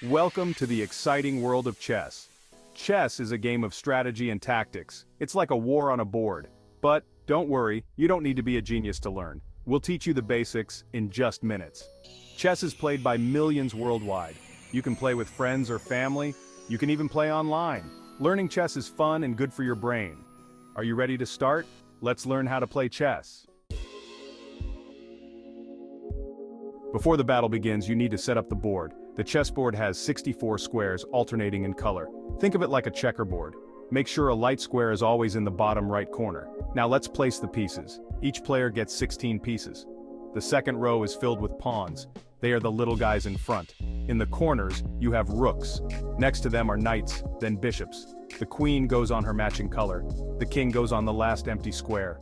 Welcome to the exciting world of chess. Chess is a game of strategy and tactics. It's like a war on a board. But, don't worry, you don't need to be a genius to learn. We'll teach you the basics in just minutes. Chess is played by millions worldwide. You can play with friends or family. You can even play online. Learning chess is fun and good for your brain. Are you ready to start? Let's learn how to play chess. Before the battle begins, you need to set up the board. The chessboard has 64 squares alternating in color. Think of it like a checkerboard. Make sure a light square is always in the bottom right corner. Now let's place the pieces. Each player gets 16 pieces. The second row is filled with pawns. They are the little guys in front. In the corners, you have rooks. Next to them are knights, then bishops. The queen goes on her matching color. The king goes on the last empty square.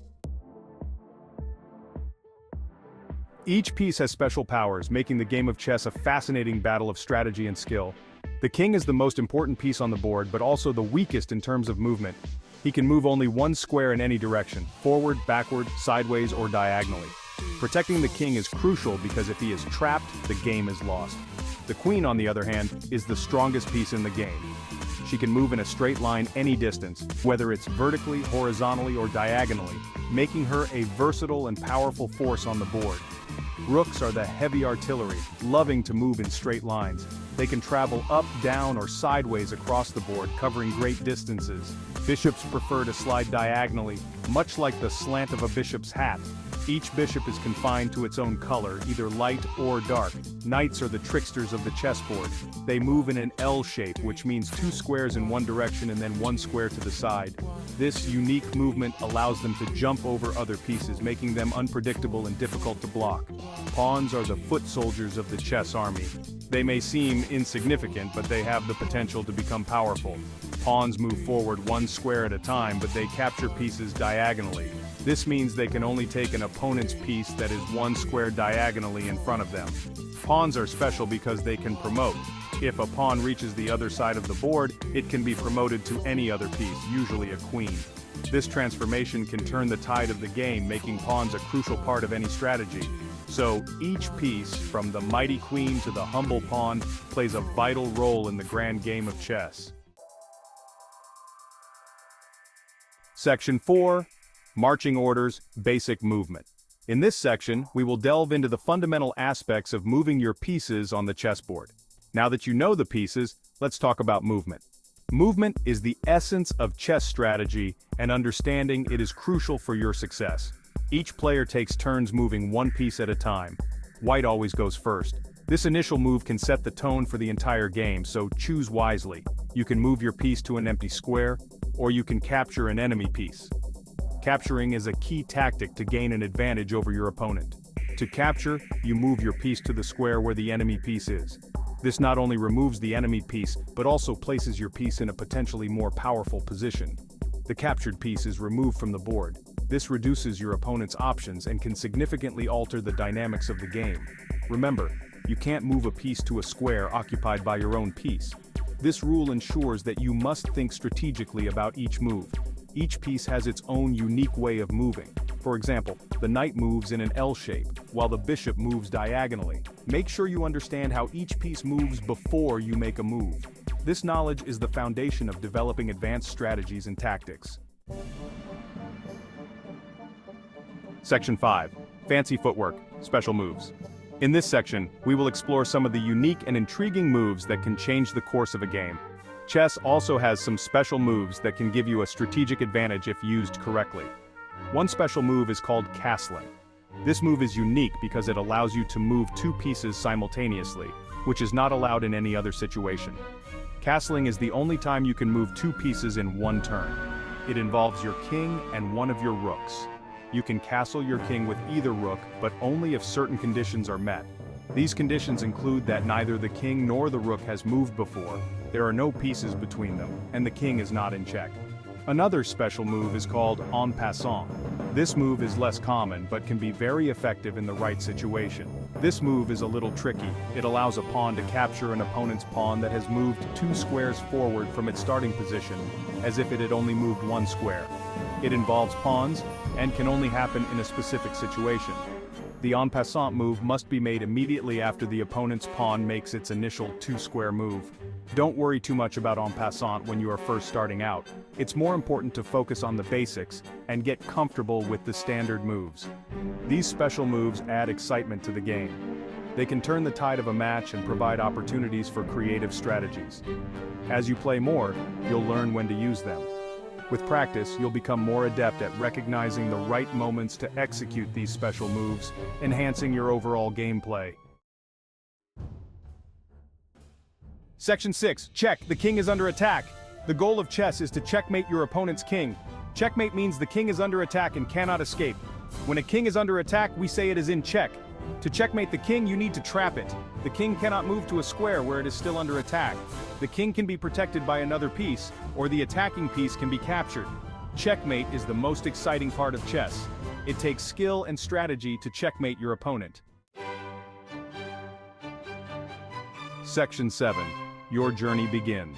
Each piece has special powers, making the game of chess a fascinating battle of strategy and skill. The king is the most important piece on the board, but also the weakest in terms of movement. He can move only one square in any direction, forward, backward, sideways, or diagonally. Protecting the king is crucial because if he is trapped, the game is lost. The queen, on the other hand, is the strongest piece in the game. She can move in a straight line any distance, whether it's vertically, horizontally, or diagonally, making her a versatile and powerful force on the board. Rooks are the heavy artillery, loving to move in straight lines. They can travel up, down, or sideways across the board, covering great distances. Bishops prefer to slide diagonally, much like the slant of a bishop's hat. Each bishop is confined to its own color, either light or dark. Knights are the tricksters of the chessboard. They move in an L shape, which means two squares in one direction and then one square to the side. This unique movement allows them to jump over other pieces, making them unpredictable and difficult to block. Pawns are the foot soldiers of the chess army. They may seem insignificant, but they have the potential to become powerful. Pawns move forward one square at a time, but they capture pieces diagonally. This means they can only take an opponent's piece that is one square diagonally in front of them. Pawns are special because they can promote. If a pawn reaches the other side of the board, it can be promoted to any other piece, usually a queen. This transformation can turn the tide of the game, making pawns a crucial part of any strategy. So, each piece, from the mighty queen to the humble pawn, plays a vital role in the grand game of chess. Section 4. Marching orders, basic movement. In this section, we will delve into the fundamental aspects of moving your pieces on the chessboard. Now that you know the pieces, let's talk about movement. Movement is the essence of chess strategy, and understanding it is crucial for your success. Each player takes turns moving one piece at a time. White always goes first. This initial move can set the tone for the entire game, so choose wisely. You can move your piece to an empty square, or you can capture an enemy piece. Capturing is a key tactic to gain an advantage over your opponent. To capture, you move your piece to the square where the enemy piece is. This not only removes the enemy piece, but also places your piece in a potentially more powerful position. The captured piece is removed from the board. This reduces your opponent's options and can significantly alter the dynamics of the game. Remember, you can't move a piece to a square occupied by your own piece. This rule ensures that you must think strategically about each move. Each piece has its own unique way of moving. For example, the knight moves in an L shape, while the bishop moves diagonally. Make sure you understand how each piece moves before you make a move. This knowledge is the foundation of developing advanced strategies and tactics. Section 5. Fancy footwork, special moves. In this section, we will explore some of the unique and intriguing moves that can change the course of a game. Chess also has some special moves that can give you a strategic advantage if used correctly. One special move is called castling. This move is unique because it allows you to move two pieces simultaneously, which is not allowed in any other situation. Castling is the only time you can move two pieces in one turn. It involves your king and one of your rooks. You can castle your king with either rook, but only if certain conditions are met. These conditions include that neither the king nor the rook has moved before, there are no pieces between them, and the king is not in check. Another special move is called en passant. This move is less common but can be very effective in the right situation. This move is a little tricky. It allows a pawn to capture an opponent's pawn that has moved two squares forward from its starting position, as if it had only moved one square. It involves pawns, and can only happen in a specific situation. The en passant move must be made immediately after the opponent's pawn makes its initial two-square move. Don't worry too much about en passant when you are first starting out. It's more important to focus on the basics and get comfortable with the standard moves. These special moves add excitement to the game. They can turn the tide of a match and provide opportunities for creative strategies. As you play more, you'll learn when to use them. With practice, you'll become more adept at recognizing the right moments to execute these special moves, enhancing your overall gameplay. Section 6. Check. The king is under attack. The goal of chess is to checkmate your opponent's king. Checkmate means the king is under attack and cannot escape. When a king is under attack, we say it is in check. To checkmate the king, you need to trap it. The king cannot move to a square where it is still under attack. The king can be protected by another piece, or the attacking piece can be captured. Checkmate is the most exciting part of chess. It takes skill and strategy to checkmate your opponent. Section 7. Your journey begins.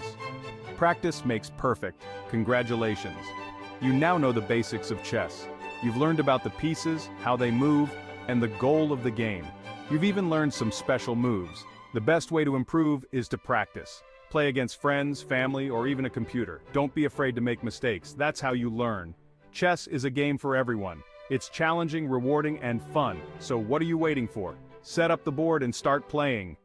Practice makes perfect. Congratulations. You now know the basics of chess. You've learned about the pieces, how they move, and the goal of the game. You've even learned some special moves. The best way to improve is to practice. Play against friends, family, or even a computer. Don't be afraid to make mistakes. That's how you learn. Chess is a game for everyone. It's challenging, rewarding, and fun. So what are you waiting for? Set up the board and start playing.